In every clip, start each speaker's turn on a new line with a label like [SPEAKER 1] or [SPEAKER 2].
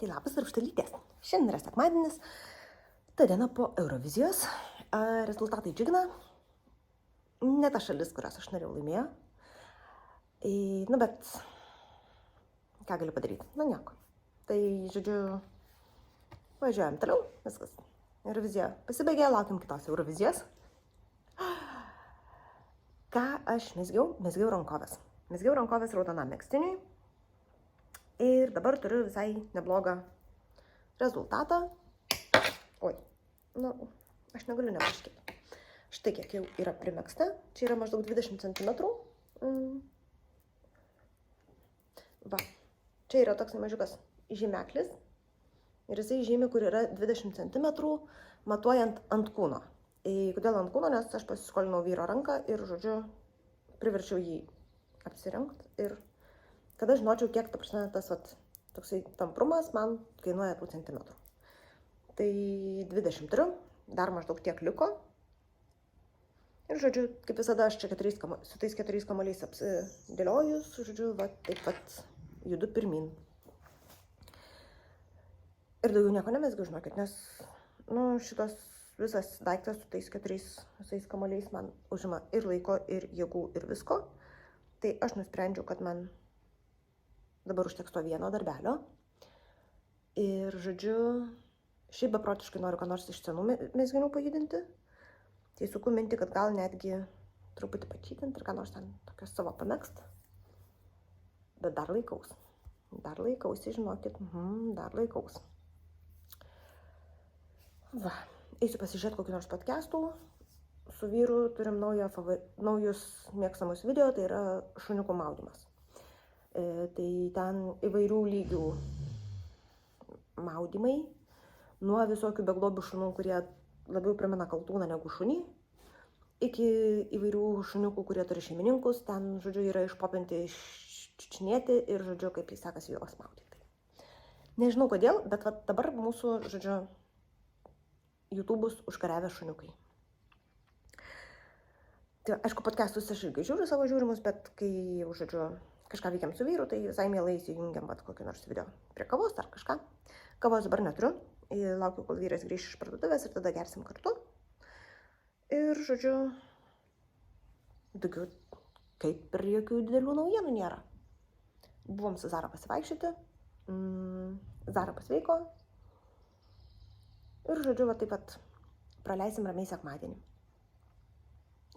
[SPEAKER 1] Tai labas ir užtalytės. Šiandien yra sekmadienis, ta diena po Eurovizijos. Rezultatai džiugina. Ne ta šalis, kurios aš norėjau laimėjo. Nu, bet ką galiu padaryti? Nu, nieko. Tai, žodžiu, važiuojam toliau, viskas. Eurovizija pasibaigė, laukiam kitos Eurovizijos. Ką aš mezgiau? Mezgiau rankovės. Mezgiau rankovės raudonam megztiniui. Ir dabar turiu visai neblogą rezultatą. Oi, nu, aš negaliu nepaaiškinti. Štai kiek jau yra primegsta. Čia yra maždaug 20 cm. Va, čia yra toks mažiukas žymeklis. Ir jisai žymi, kur yra 20 cm, matuojant ant kūno. Kodėl ant kūno? Nes aš pasiskolinau vyro ranką ir, žodžiu, priverčiau jį apsirengti. Ir kada žinočiau, kiek, ta prasme, tas toksai tamprumas man kainuoja tų centimetrų. Tai 20 turiu, dar maždaug tiek liko. Ir, žodžiu, kaip visada, aš čia su tais 4 kamuoliais apsidėliojus, žodžiu, va, taip pat judu pirmin. Ir daugiau nieko nemezgiu, žinokit, nes, nu, šitas visas daiktas su tais 4 visais kamuoliais man užima ir laiko, ir jėgų, ir visko. Tai aš nusprendžiau, kad man dabar užteks to vieno darbelio. Ir, žodžiu, šiaip beprotiškai noriu ką nors iš senų mezginių pajudinti. Tai suku mintį, kad gal netgi truputį pačytinti ir ką nors ten tokio savo pamegst. Bet dar laikaus. Dar laikausi, žinokit, dar laikaus. Va, eisiu pasižiūrėti kokį nors podcastų. Su vyru turim naujus mėgstamus video, tai yra šuniukų maudymas. Tai ten įvairių lygių maudymai, nuo visokių beglobių šunų, kurie labiau primena kaltūną negu šunį, iki įvairių šuniukų, kurie turi šeimininkus, ten, žodžiu, yra išpopinti, iščičinėti ir, žodžiu, kaip jis sekasi juos maudyti. Nežinau kodėl, bet va, dabar mūsų, žodžiu, YouTube'us užkariavę šuniukai. Tai, aišku, podcastus aš irgi žiūriu savo žiūrimus, bet kai, žodžiu, kažką veikiam su vyru, tai visai mielai įsijungiam kokį nors video prie kavos ar kažką. Kavos dabar neturiu, laukiu, kol vyras grįš iš parduotuvės ir tada gersim kartu. Ir, žodžiu, daugiau kaip ir jokių didelių naujienų nėra. Buvom su Zara pasivaikščioti, Zara pasveiko ir, žodžiu, va taip pat praleisim ramiai sekmadienį.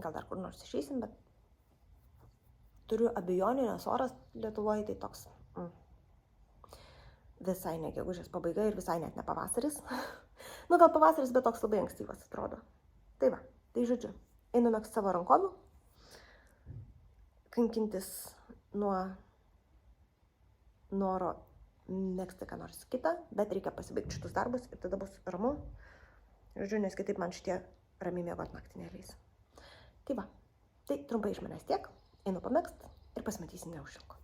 [SPEAKER 1] Gal dar kur nors išeisim, bet turiu abejonių, nes oras Lietuvoje tai toks visai ne gegužės pabaiga ir visai net ne pavasaris. Nu, gal pavasaris, bet toks labai ankstyvas atrodo. Tai va, tai žodžiu, einu megzti savo rankovių, kankintis nuo noro megzti ką nors kitą, bet reikia pasibaigti šitus darbus ir tada bus ramu. Žodžiu, nes kitaip man šitie ramiai miegot naktį neleis. Tai va, tai trumpai iš manęs tiek. Einu pamegst ir pasimatysim neužilgo.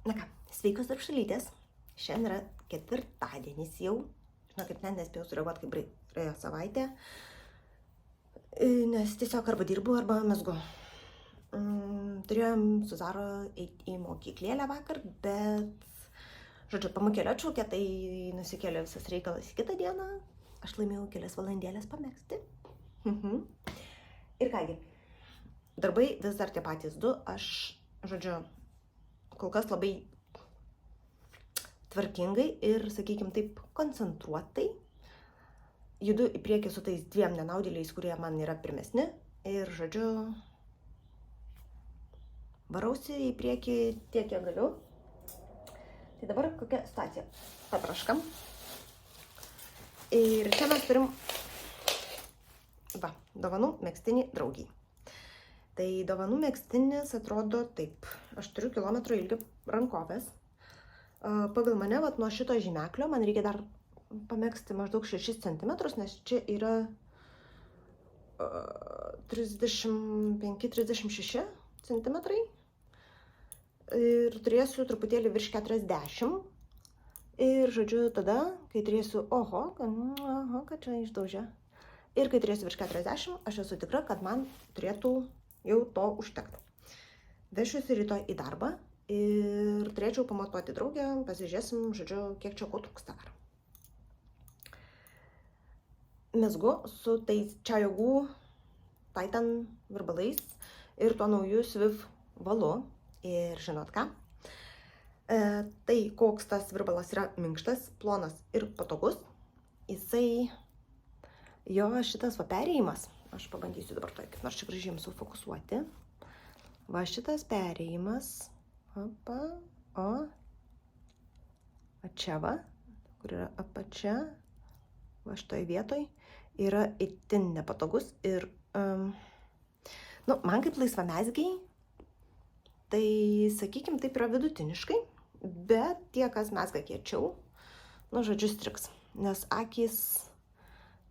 [SPEAKER 1] Na ką, sveikos darbšalytės. Šiandien yra ketvirtadienis jau. Žinokit, net nespėjau sureaguoti, kaip praėjo savaitė, nes tiesiog arba dirbu, arba mezgu. Turėjom su Zara eiti į mokyklėlę vakar, bet, žodžiu, pamokėlė atšaukė, tai nusikėlė visas reikalas į kitą dieną. Aš laimėjau kelias valandėlės pamegzti. Ir kągi, darbai vis dar tie patys du. Aš, žodžiu, kol kas labai tvarkingai ir, sakykim, taip koncentruotai judu į priekį su tais 2 nenaudėliais, kurie man yra pirmesni. Ir, žodžiu, varausi į priekį tiek, kiek galiu. Tai dabar kokia situacija? Patraškam. Ir čia mes turim, va, dovanų megztinį draugiai. Tai dovanų megztinis atrodo taip. Aš turiu kilometro ilgio rankovės. Pagal mane, vat, nuo šito žymeklio man reikia dar pamegzti maždaug 6 cm, nes čia yra 35-36 cm. ir turėsiu truputėlį virš 40. Ir, žodžiu, tada, kai turėsiu, kad čia išdaužė. Ir kai turėsiu virš 40, aš esu tikra, kad man turėtų jau to užtekti. Vešiuosi rytoj į darbą ir turėčiau pamatuoti draugę, pasižiūrėsim, žodžiu, kiek čia ko trūksta dar. Mezgu su tais Čiajogų Titan virbalais ir tuo nauju Swift valu. Ir žinot ką? Tai koks tas virbalas yra minkštas, plonas ir patogus. Jisai, jo šitas va perėjimas, aš pabandysiu dabar to, kaip nors čia gražiai jums sufokusuoti. Va šitas perėjimas, čia va, kur yra apačia, va šitoj vietoj, yra itin nepatogus ir, man kaip laisvamezgiai, tai, sakykim, taip yra vidutiniškai, bet tie, kas mezga kiečiau, žodžiu, striks, nes akys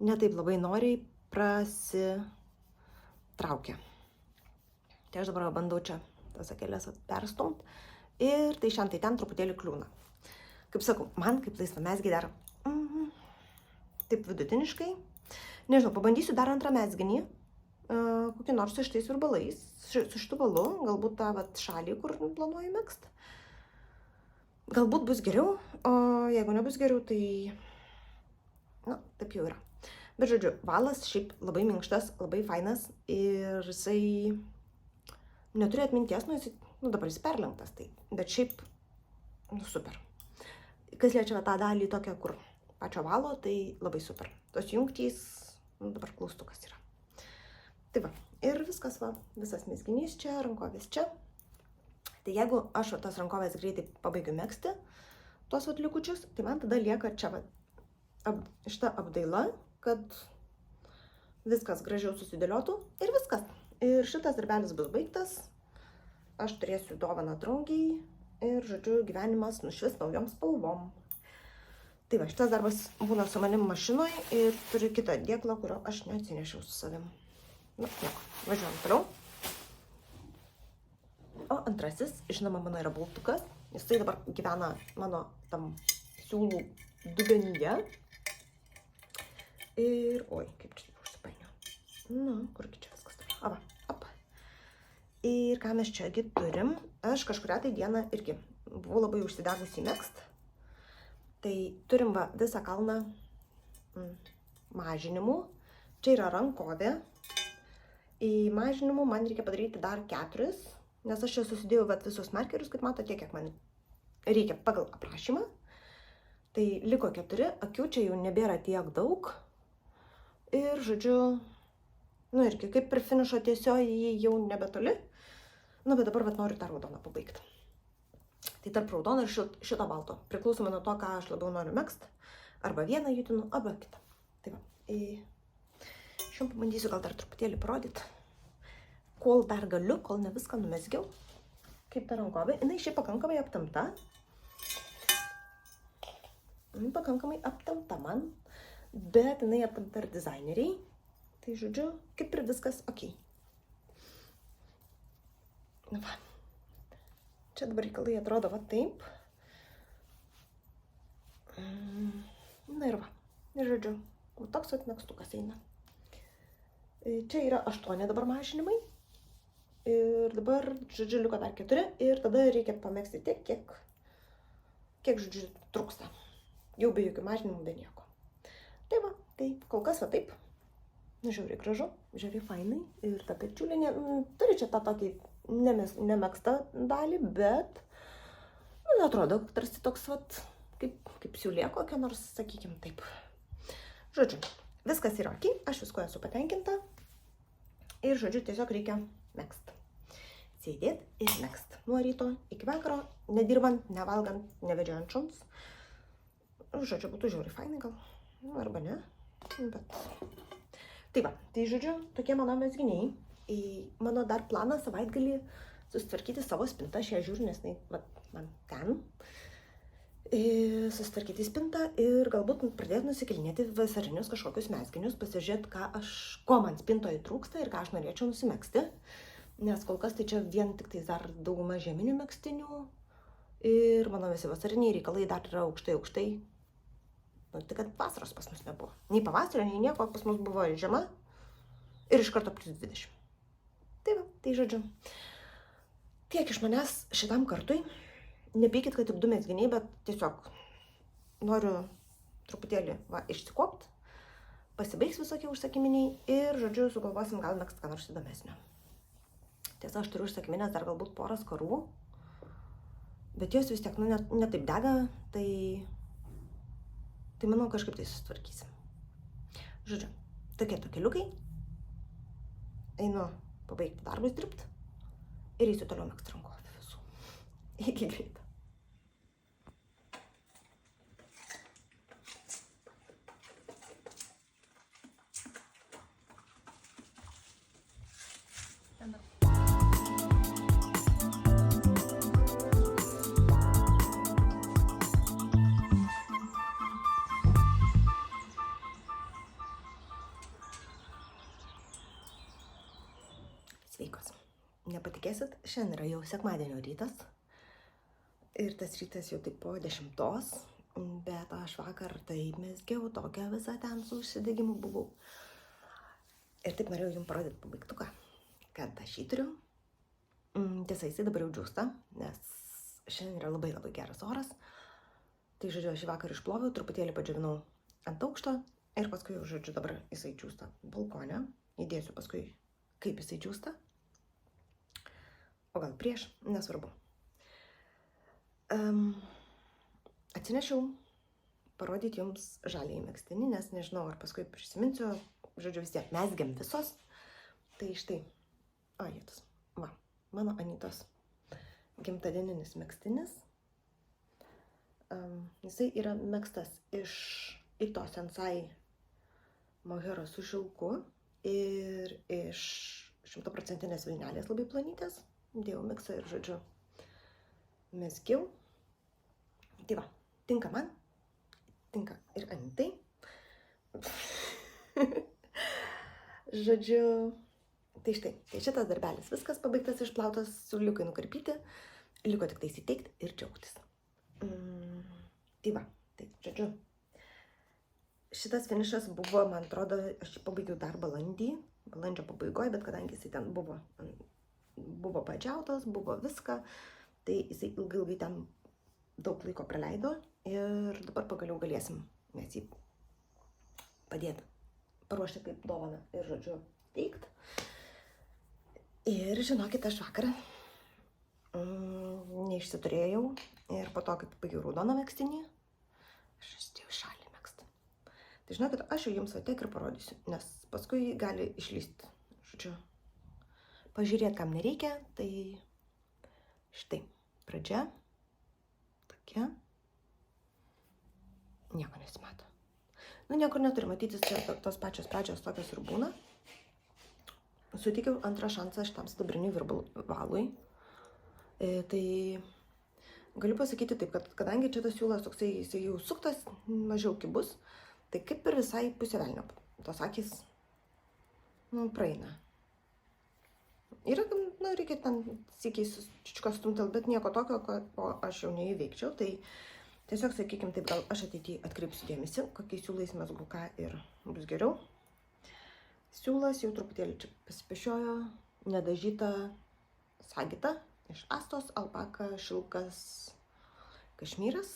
[SPEAKER 1] netaip labai noriai prasitraukia. Tai aš dabar bandau čia tas akelės perstumt ir tai šiandien tai ten truputėlį kliūna. Kaip sakau, man kaip laisvamezgiai dar taip vidutiniškai, nežinau, pabandysiu dar antrą mezginį, kokį nors su šitais virbalais, su šitu valu, galbūt tą šalį, kur planuoju megzti. Galbūt bus geriau, o jeigu nebus geriau, tai, taip jau yra. Bet žodžiu, valas šiaip labai minkštas, labai fainas ir jisai neturi atminties, jisai, dabar jis perlenktas, tai, bet šiaip, super. Kas liečia tą dalį tokią, kur pačio valo, tai labai super. Tos jungtys, dabar klaustukas yra. Tai va, ir viskas va, visas mezginys čia, rankovės čia. Tai jeigu aš tas rankovės greitai pabaigiu megzti, tuos likučius, tai man tada lieka čia va, šita apdaila, kad viskas gražiau susidėliotų ir viskas. Ir šitas darbelis bus baigtas, aš turėsiu dovaną draugiai ir, žodžiu, gyvenimas nušvis naujom spalvom. Tai va, šitas darbas būna su manim mašinoj ir turiu kitą dėklą, kurio aš neatsinešiau su savim. Nieko, važiuojam toliau. O antrasis, žinoma, mano yra baltukas. Jisai dabar gyvena mano tam siūlų dubenyje. Ir, kaip čia užsipainiau. Kurgi čia viskas dabar. Ir ką mes čiagi turim. Aš kažkurią tai dieną irgi buvau labai užsidegusi megzt. Tai turim va visą kalną mažinimų. Čia yra rankovė. Į mažinimų man reikia padaryti dar 4, nes aš čia susidėjau visus markerius, kaip matote, tiek, kiek man reikia pagal aprašymą. Tai liko 4, akių čia jau nebėra tiek daug. Ir, žodžiu, irgi kaip ir finišo tiesioji jau nebetoli. Bet dabar noriu tą raudoną pabaigti. Tai tarp raudono ir šito balto. Priklausomai nuo to, ką aš labiau noriu megzt. Arba vieną jutinu, arba kitą. Tai va. Šiandien pabandysiu gal dar truputėlį parodyti, kol dar galiu, kol ne viską numezgiau, kaip ta rankovė. Jinai šiaip pakankamai aptempta. Pakankamai aptempta man, bet jinai aptempta ir dizaineriai. Tai žodžiu, kaip ir viskas ok. Va. Čia dabar reikalai atrodo va taip. Ir va. Ir žodžiu, toks megztukas eina. Čia yra 8 dabar mažinimai. Ir dabar, žodžiu, liko dar 4. Ir tada reikia pamegzti tiek, kiek, žodžiu, trūksta. Jau be jokių mažinimų, be nieko. Tai va, tai kol kas va taip. Žiauriai gražu, žiauriai fainai. Ir ta pečiulinė, turi čia tą tokį nemegztą dalį, bet atrodo, tarsi toks vat, kaip siūlė kokia nors, sakykim taip. Žodžiu, viskas yra ok, aš visko esu patenkinta. Ir, žodžiu, tiesiog reikia megzt. Sėdėt ir megzt. Nuo ryto iki vakaro, nedirbant, nevalgant, nevedžiojant šuns. Žodžiu, būtų žiauriai fainai gal. Arba ne. Bet... Tai va, tai žodžiu, tokie mano mezginiai. Mano dar planas savaitgalį susitvarkyti savo spintą. Aš ją žiūriu, nes man ten. Susitvarkyti spintą ir galbūt pradėti nusikėlinėti vasarinius kažkokius mezginius, pasižiūrėti, ko man spintoje trūksta ir ką aš norėčiau nusimegzti. nes kol kas tai čia vien tik tai dar dauguma žieminių megztinių ir mano visi vasariniai reikalai dar yra aukštai. Nu, tik kad vasaros pas mus nebuvo. Nei pavasario, nei nieko, pas mus buvo žiema ir iš karto plus 20. Tai va, tai žodžiu. Tiek iš manęs šitam kartui. Nepykit, kad tik 2 mezginiai, bet tiesiog noriu truputėlį išsikopt, pasibaigs visokie užsakyminiai ir, žodžiu, sugalvosim gal megzt ką nors įdomesnio. Tiesa, aš turiu užsakyminės dar galbūt poras karų, bet jos vis tiek ne taip dega, tai manau kažkaip tai susitvarkysim. Žodžiu, tokie keliukai, einu pabaigti darbus dirbti ir eisiu toliau megzt rankovę visų. Iki greito. Sveikos. Nepatikėsit, šiandien yra jau sekmadienio rytas. Ir tas rytas jau taip po 10, bet aš vakar taip mezgiau tokią visą ten su užsidegimu buvau. Ir taip norėjau jums parodyti pabaigtuką, kad aš jį turiu. Tiesa, jisai dabar jau džiūsta, nes šiandien yra labai geras oras. Tai, žodžiu, aš jį vakar išploviau, truputėlį padžiovinau ant aukšto ir paskui, žodžiu, dabar jisai džiūsta balkone. Įdėsiu paskui, kaip jisai džiūsta. O gal prieš, nesvarbu. Atsinešiau parodyti jums žaliąjį megztinį, nes nežinau, ar paskui prisiminsiu, žodžiu, vis tiek mezgiam visos. Tai štai, jėtus, va, mano Anytos gimtadieninis megztinis. Jisai yra megztas iš Ito Sensai mohairo su šilku ir iš 100% vilnelės labai plonytės. Dėjau miksą ir, žodžiu, mezgiau. Tai va, tinka man, tinka ir Anytai. Žodžiu, tai štai, tai šitas darbelis viskas pabaigtas, išplautas, siūliukai nukarpyti, liko tik tai įteikti ir džiaugtis. Tai va, tai, žodžiu, šitas finišas buvo, man atrodo, aš jį pabaigiau dar balandžio pabaigoje, bet kadangi jisai ten buvo padžiautas, buvo viską, tai jisai ilgai ten daug laiko praleido ir dabar pagaliau galėsim mes jį padėti, paruošti kaip dovaną ir, žodžiu, teikti. Ir žinokit, aš vakarą neišsiturėjau ir po to, kaip baigiau raudoną megztinį, aš įsidėjau šalį megztą. Tai žinokit, aš jau jums va tiek ir parodysiu, nes paskui gali išlysti, žodžiu, pažiūrėti, kam nereikia, tai štai, pradžia, tokia, nieko nesimato. Nu, niekur neturi matytis, tos pačios pradžios tokios ir būna. Suteikiau antrą šansą šitam sidabriniui virbalui. Tai galiu pasakyti taip, kad kadangi čia tas siūlas toksai, jisai jau suktas, mažiau kibus, tai kaip ir visai pusė velnio. Tos akys, praeina. Yra, reikia ten siekiai čiučiuką stumtelt, bet nieko tokio, ko aš jau neįveikčiau. Tai tiesiog, sakykim, taip, gal aš ateityje atkreipsiu dėmesį, kokiais siūlais mezgu ką ir bus geriau. Siūlas jau truputėlį čia pasipešiojo, nedažyta sagita iš astos, alpaka, šilkas, kašmyras.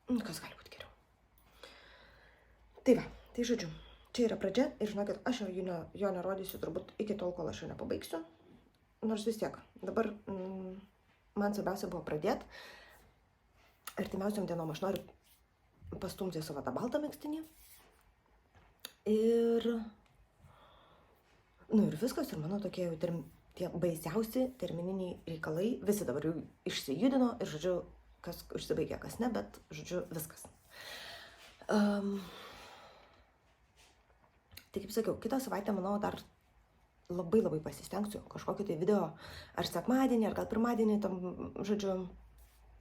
[SPEAKER 1] Kas gali būti geriau? Tai va, tai žodžiu. Čia yra pradžia ir žinokit, aš jo nerodysiu turbūt iki tol, kol aš jo nepabaigsiu. Nors vis tiek, dabar man svarbiausia buvo pradėti. Artimiausiam dienom aš noriu pastumti savo tą baltą megztinį. Ir viskas, ir mano tokie jau tie baisiausi termininiai reikalai, visi dabar jau išsijudino ir, žodžiu, kas užsibaigė, kas ne, bet, žodžiu, viskas. Tai kaip sakiau, kitą savaitę, manau, dar labai pasistengsiu kažkokį tai video, ar sekmadienį, ar gal pirmadienį, tam, žodžiu,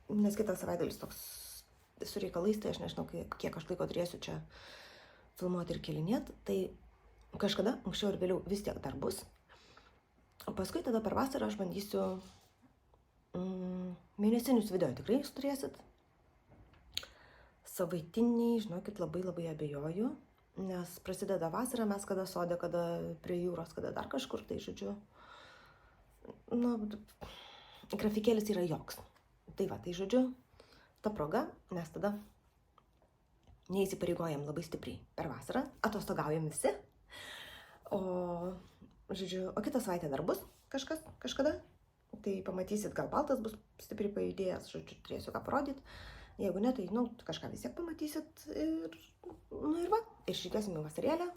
[SPEAKER 1] nes kitas savaitgalis toks su reikalais, tai aš nežinau, kiek aš laiko turėsiu čia filmuoti ir kelinėti, tai kažkada, anksčiau ir vėliau vis tiek dar bus. O paskui tada per vasarą aš bandysiu mėnesinius video tikrai jūs turėsit. Savaitiniai, žinokit, labai abejoju, nes prasideda vasara, mes kada sode, kada prie jūros, kada dar kažkur, tai žodžiu, grafikėlis yra joks. Tai va, tai žodžiu, ta proga mes tada neįsipareigojam labai stipriai per vasarą, atostogaujam visi, o kitą savaitę dar bus kažkada, tai pamatysit, gal baltas bus stipriai pajudėjęs, žodžiu, turėsiu ką parodyti. Jeigu ne, tai, kažką vis tiek pamatysit ir va, ir šitėsim į vasarėlę.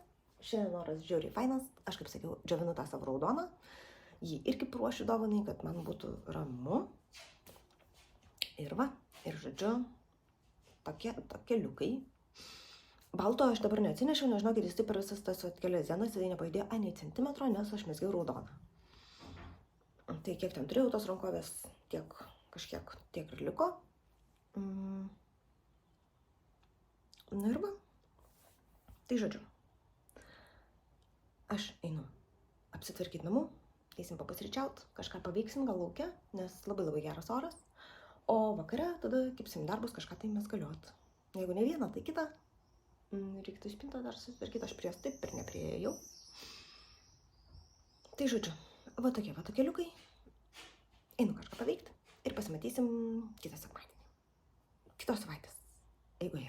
[SPEAKER 1] Šiandien oras žiauriai fainas, aš kaip sakiau, džiovinu tą savo raudoną, jį irgi paruošiu dovanai, kad man būtų ramu. Ir va, ir žodžiu, tokie liukai. Balto aš dabar neatsinešiau, nežinau, kad jis taip per visas tas kelias dienas, jisai nepajudėjo nei centimetro, nes aš mezgiau raudoną. Tai kiek ten turėjau tos rankovės, tiek ir liko. Ir va, tai žodžiu, aš einu apsitvarkyti namų, eisim papusryčiaut, kažką paveiksim gal lauke, nes labai geras oras, o vakare tada kipsim darbus, kažką tai mezgaliot. Jeigu ne vieną, tai kitą, reiktų spintą dar susitvarkyti, aš prie jos taip ir nepriėjau. Tai žodžiu, va tokie liukai, einu kažką paveikti ir pasimatysim kitą sekmadienį. Kitos savaitės eigoje.